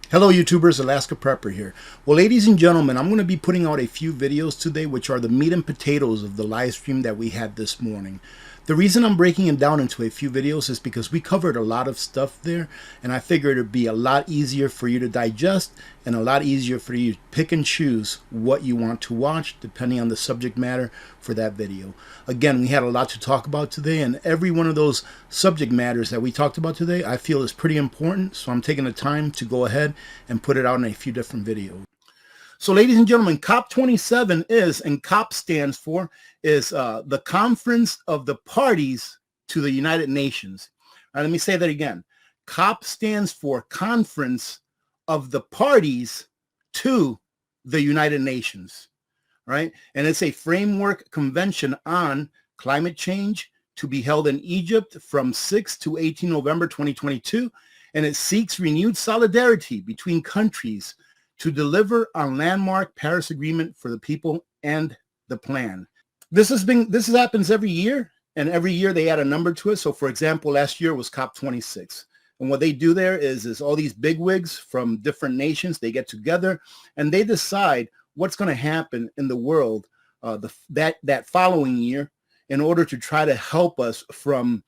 Hello YouTubers, Alaska Prepper here. Well, ladies and gentlemen, I'm going to be putting out a few videos today which are the meat and potatoes of the live stream that we had this morning. The reason I'm breaking it down into a few videos is because we covered a lot of stuff there, and I figured it'd be a lot easier for you to digest and a lot easier for you to pick and choose what you want to watch depending on the subject matter for that video. Again, we had a lot to talk about today, and every one of those subject matters that we talked about today I feel is pretty important, so I'm taking the time to go ahead and put it out in a few different videos. So ladies and gentlemen, COP27 is, and COP stands for, is the Conference of the Parties to the United Nations. All right, let me say that again. COP stands for Conference of the Parties to the United Nations. Right? And it's a framework convention on climate change to be held in Egypt from 6 to 18 November 2022. And it seeks renewed solidarity between countries to deliver on landmark Paris Agreement for the people and the plan. This happens every year, and every year they add a number to it. So for example, last year was COP26. And what they do there is all these bigwigs from different nations, they get together and they decide what's going to happen in the world that following year in order to try to help us from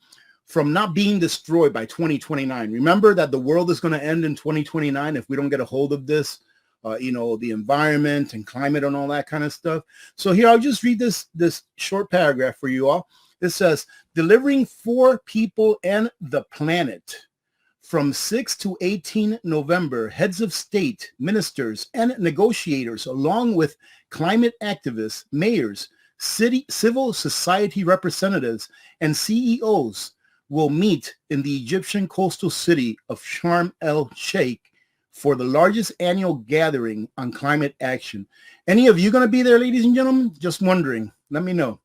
not being destroyed by 2029. Remember that the world is going to end in 2029 if we don't get a hold of this, the environment and climate and all that kind of stuff. So here, I'll just read this short paragraph for you all. It says, delivering for people and the planet. From 6 to 18 November, heads of state, ministers, and negotiators, along with climate activists, mayors, civil society representatives, and CEOs will meet in the Egyptian coastal city of Sharm el-Sheikh for the largest annual gathering on climate action. Any of you going to be there, ladies and gentlemen? Just wondering. Let me know.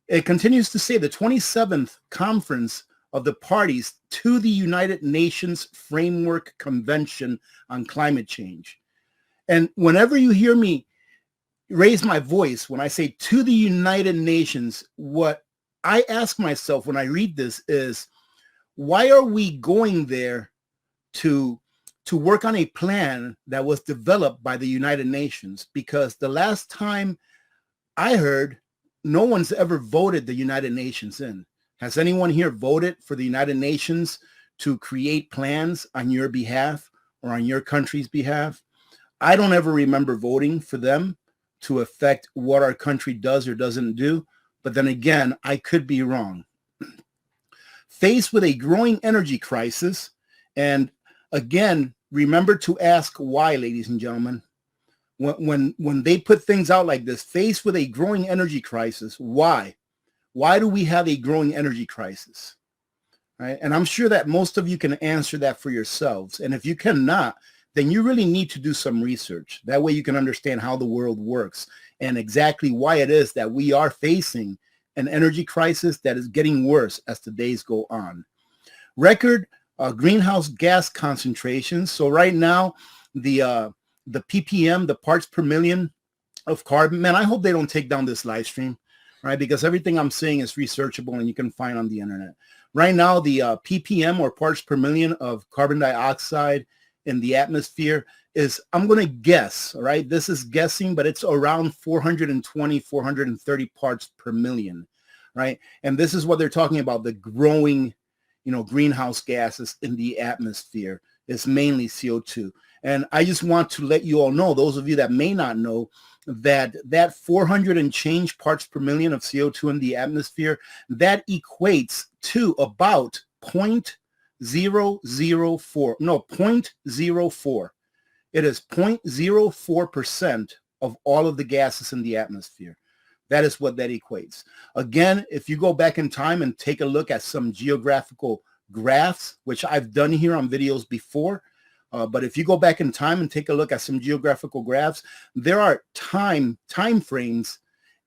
It continues to say the 27th conference of the parties to the United Nations Framework Convention on Climate Change. And whenever you hear me raise my voice when I say to the United Nations, what I ask myself when I read this is, why are we going there to work on a plan that was developed by the United Nations? Because the last time I heard, no one's ever voted the United Nations in. Has anyone here voted for the United Nations to create plans on your behalf or on your country's behalf? I don't ever remember voting for them to affect what our country does or doesn't do. But then again, I could be wrong. Faced with a growing energy crisis, and again, remember to ask why, ladies and gentlemen. When they put things out like this, faced with a growing energy crisis, why? Why do we have a growing energy crisis? Right? And I'm sure that most of you can answer that for yourselves. And if you cannot, then you really need to do some research. That way you can understand how the world works and exactly why it is that we are facing an energy crisis that is getting worse as the days go on. Record greenhouse gas concentrations. So right now, the ppm, the parts per million of carbon, man, I hope they don't take down this live stream. Right, because everything I'm saying is researchable and you can find on the internet. Right now, the ppm, or parts per million, of carbon dioxide in the atmosphere is, I'm going to guess, all right? This is guessing, but it's around 420, 430 parts per million, right? And this is what they're talking about, the growing, greenhouse gases in the atmosphere. It's mainly CO2. And I just want to let you all know, those of you that may not know, that 400 and change parts per million of CO2 in the atmosphere, that equates to about 0.004. It is 0.04% of all of the gases in the atmosphere. That is what that equates. Again, if you go back in time and take a look at some geographical graphs, which I've done here on videos before, but if you go back in time and take a look at some geographical graphs, there are time frames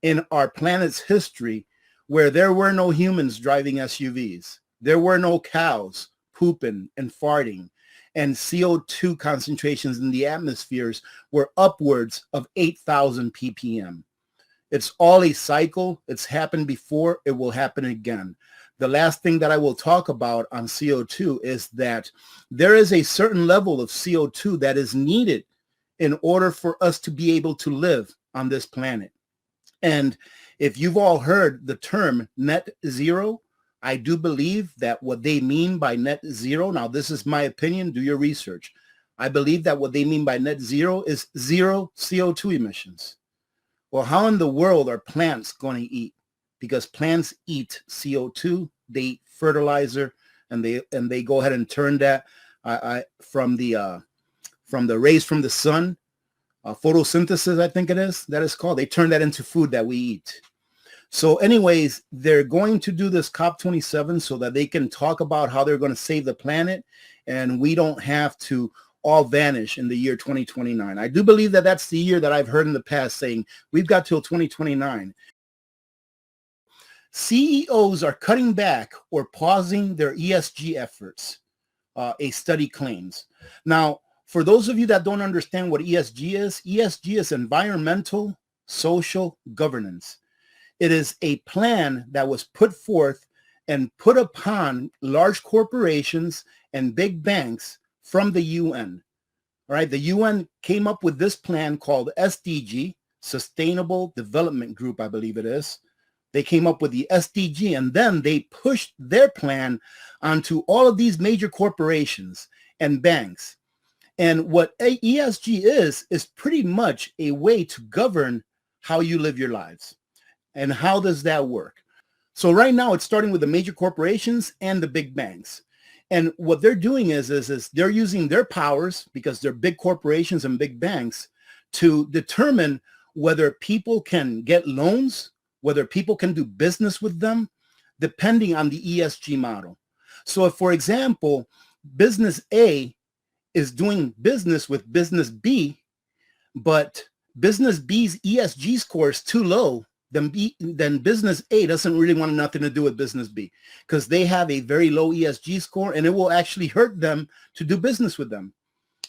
in our planet's history where there were no humans driving SUVs. There were no cows pooping and farting. And CO2 concentrations in the atmospheres were upwards of 8,000 ppm. It's all a cycle. It's happened before. It will happen again. the last thing that I will talk about on CO2 is that there is a certain level of CO2 that is needed in order for us to be able to live on this planet. And if you've all heard the term net zero, I do believe that what they mean by net zero, now this is my opinion, do your research. I believe that what they mean by net zero is zero CO2 emissions. Well, how in the world are plants going to eat? Because plants eat CO2, they eat fertilizer, and they go ahead and turn that from the rays from the sun, photosynthesis, I think it is, that is called. They turn that into food that we eat. So anyways, they're going to do this COP27 so that they can talk about how they're going to save the planet, and we don't have to all vanish in the year 2029. I do believe that that's the year that I've heard in the past saying we've got till 2029. CEOs are cutting back or pausing their ESG efforts, a study claims. Now, for those of you that don't understand what ESG is environmental, social governance. It is a plan that was put forth and put upon large corporations and big banks from the UN. All right, the UN came up with this plan called SDG, Sustainable Development Group, I believe it is. They came up with the SDG, and then they pushed their plan onto all of these major corporations and banks. And what ESG is pretty much a way to govern how you live your lives. And how does that work? So right now it's starting with the major corporations and the big banks. And what they're doing is they're using their powers, because they're big corporations and big banks, to determine whether people can get loans, whether people can do business with them, depending on the ESG model. So if, for example, business A is doing business with business B, but business B's ESG score is too low, then business A doesn't really want nothing to do with business B, because they have a very low ESG score, and it will actually hurt them to do business with them.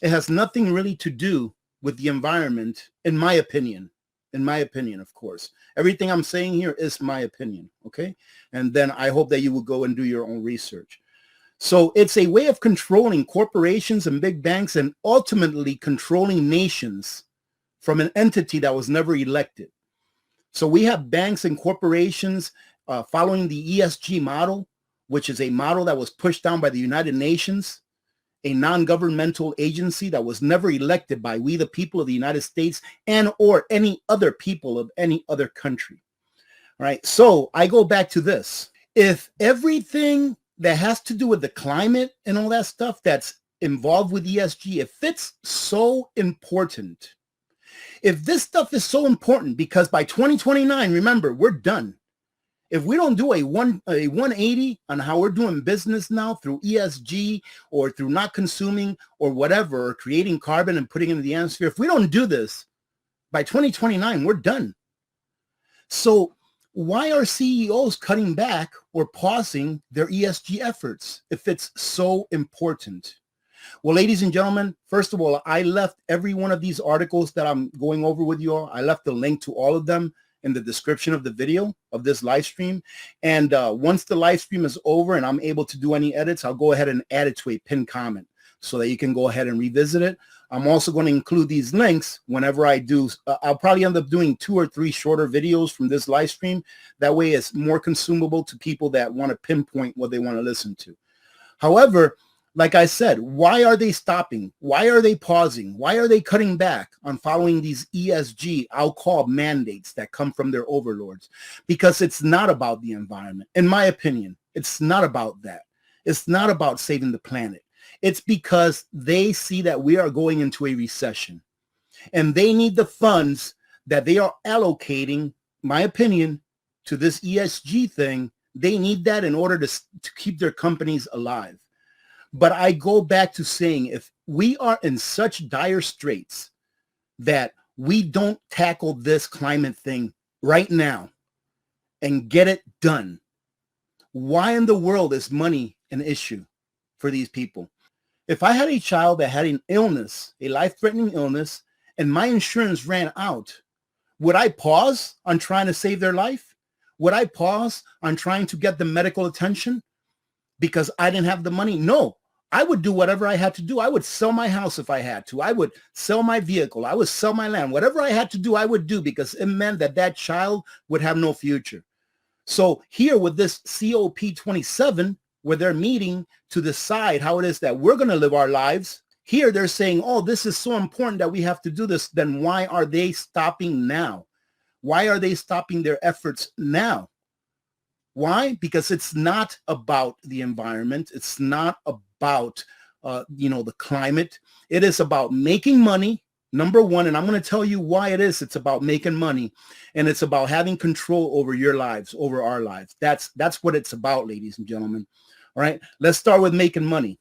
It has nothing really to do with the environment, in my opinion. In my opinion, of course. Everything I'm saying here is my opinion, okay? And then I hope that you will go and do your own research. So it's a way of controlling corporations and big banks, and ultimately controlling nations from an entity that was never elected. So we have banks and corporations following the ESG model, which is a model that was pushed down by the United Nations, a non-governmental agency that was never elected by we the people of the United States and or any other people of any other country. All right, so I go back to this. If everything that has to do with the climate and all that stuff that's involved with ESG, if it's so important, if this stuff is so important, because by 2029, remember, we're done. If we don't do a 180 on how we're doing business now through ESG or through not consuming or whatever, or creating carbon and putting it in the atmosphere, if we don't do this, by 2029, we're done. So why are CEOs cutting back or pausing their ESG efforts if it's so important? Well, ladies and gentlemen, first of all, I left every one of these articles that I'm going over with you all. I left the link to all of them in the description of the video of this live stream. And once the live stream is over and I'm able to do any edits, I'll go ahead and add it to a pinned comment so that you can go ahead and revisit it. I'm also going to include these links whenever I do. I'll probably end up doing 2 or 3 shorter videos from this live stream. That way it's more consumable to people that want to pinpoint what they want to listen to. However, like I said, why are they stopping? Why are they pausing? Why are they cutting back on following these ESG, I'll call mandates that come from their overlords? Because it's not about the environment. In my opinion, it's not about that. It's not about saving the planet. It's because they see that we are going into a recession, and they need the funds that they are allocating, my opinion, to this ESG thing. They need that in order to keep their companies alive. But I go back to saying, if we are in such dire straits that we don't tackle this climate thing right now and get it done, why in the world is money an issue for these people? If I had a child that had an illness, a life-threatening illness, and my insurance ran out, would I pause on trying to save their life? Would I pause on trying to get the medical attention because I didn't have the money? No. I would do whatever I had to do. I would sell my house if I had to. I would sell my vehicle. I would sell my land. Whatever I had to do, I would do, because it meant that that child would have no future. So here with this COP27, where they're meeting to decide how it is that we're going to live our lives, here they're saying, oh, this is so important that we have to do this. Then why are they stopping now? Why are they stopping their efforts now? Why? Because it's not about the environment. It's not about, the climate. It is about making money, number one. And I'm going to tell you why it is. It's about making money, and it's about having control over your lives, over our lives. That's what it's about, ladies and gentlemen. All right. Let's start with making money.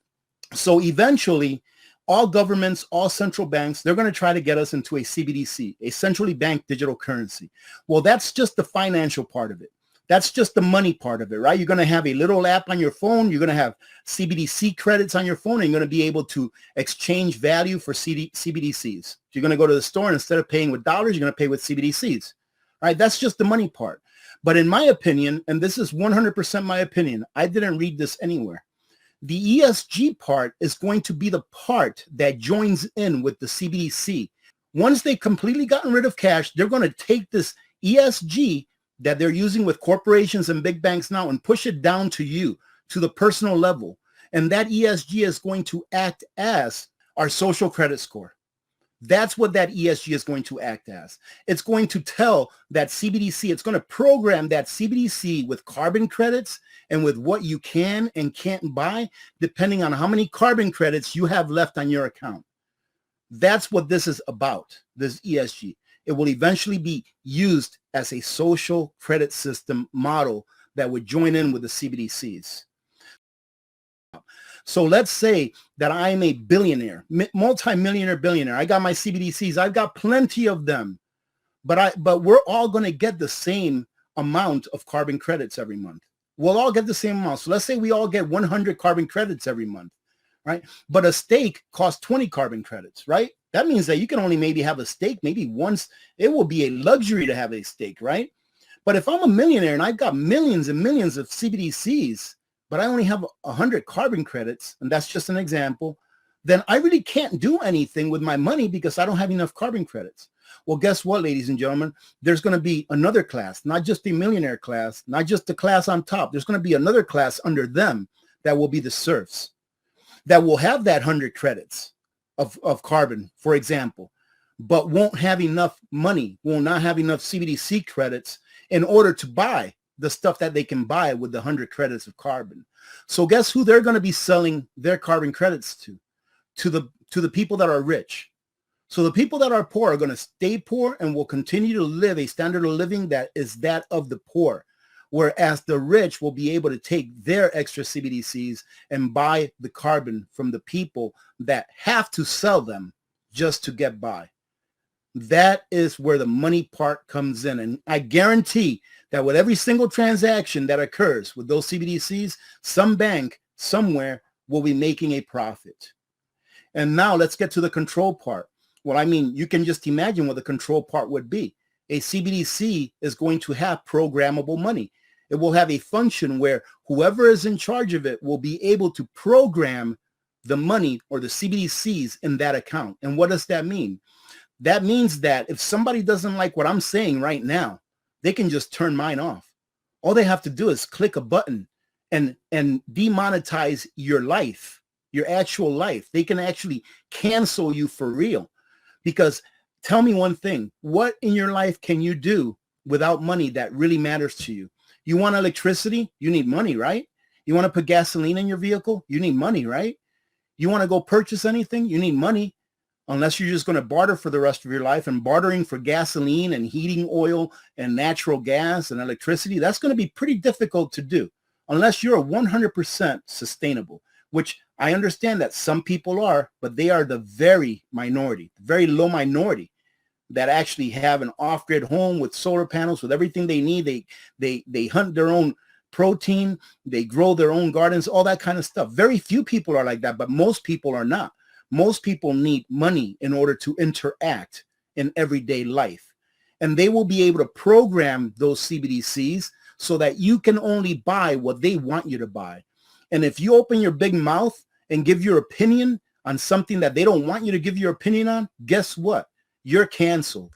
So eventually, all governments, all central banks, they're going to try to get us into a CBDC, a centrally banked digital currency. Well, that's just the financial part of it. That's just the money part of it, right? You're going to have a little app on your phone. You're going to have CBDC credits on your phone, and you're going to be able to exchange value for CBDCs. You're going to go to the store, and instead of paying with dollars, you're going to pay with CBDCs. All right, that's just the money part. But in my opinion, and this is 100% my opinion, I didn't read this anywhere. The ESG part is going to be the part that joins in with the CBDC. Once they've completely gotten rid of cash, they're going to take this ESG that they're using with corporations and big banks now and push it down to you, to the personal level. And that ESG is going to act as our social credit score. That's what that ESG is going to act as. It's going to tell that CBDC, it's going to program that CBDC with carbon credits and with what you can and can't buy, depending on how many carbon credits you have left on your account. That's what this is about, this ESG. It will eventually be used as a social credit system model that would join in with the CBDCs. So let's say that I'm a billionaire, multi-millionaire billionaire. I got my CBDCs. I've got plenty of them, but we're all going to get the same amount of carbon credits every month. We'll all get the same amount. So let's say we all get 100 carbon credits every month, right? But a steak costs 20 carbon credits, right? That means that you can only maybe have a steak maybe once. It will be a luxury to have a steak, right? But if I'm a millionaire and I've got millions and millions of CBDCs, but I only have 100 carbon credits, and that's just an example, then I really can't do anything with my money because I don't have enough carbon credits. Well, guess what, ladies and gentlemen? There's going to be another class, not just the millionaire class, not just the class on top. There's going to be another class under them that will be the serfs, that will have that 100 credits of carbon, for example, but won't have enough money, will not have enough CBDC credits in order to buy the stuff that they can buy with the 100 credits of carbon. So guess who they're going to be selling their carbon credits to? To the people that are rich. So the people that are poor are going to stay poor and will continue to live a standard of living that is that of the poor. Whereas the rich will be able to take their extra CBDCs and buy the carbon from the people that have to sell them just to get by. That is where the money part comes in. And I guarantee that with every single transaction that occurs with those CBDCs, some bank somewhere will be making a profit. And now let's get to the control part. Well, I mean, you can just imagine what the control part would be. A CBDC is going to have programmable money. It will have a function where whoever is in charge of it will be able to program the money or the CBDCs in that account. And what does that mean? That means that if somebody doesn't like what I'm saying right now, they can just turn mine off. All they have to do is click a button and demonetize your life, your actual life. They can actually cancel you for real. Because tell me one thing, what in your life can you do without money that really matters to you? You want electricity? You need money, right? You want to put gasoline in your vehicle? You need money, right? You want to go purchase anything? You need money. Unless you're just going to barter for the rest of your life, and bartering for gasoline and heating oil and natural gas and electricity, that's going to be pretty difficult to do unless you're 100% sustainable, which I understand that some people are, but they are the very minority, very low minority that actually have an off-grid home with solar panels, with everything they need. They hunt their own protein, they grow their own gardens, all that kind of stuff. Very few people are like that, but most people are not. Most people need money in order to interact in everyday life. And they will be able to program those CBDCs so that you can only buy what they want you to buy. And if you open your big mouth and give your opinion on something that they don't want you to give your opinion on, guess what? You're canceled.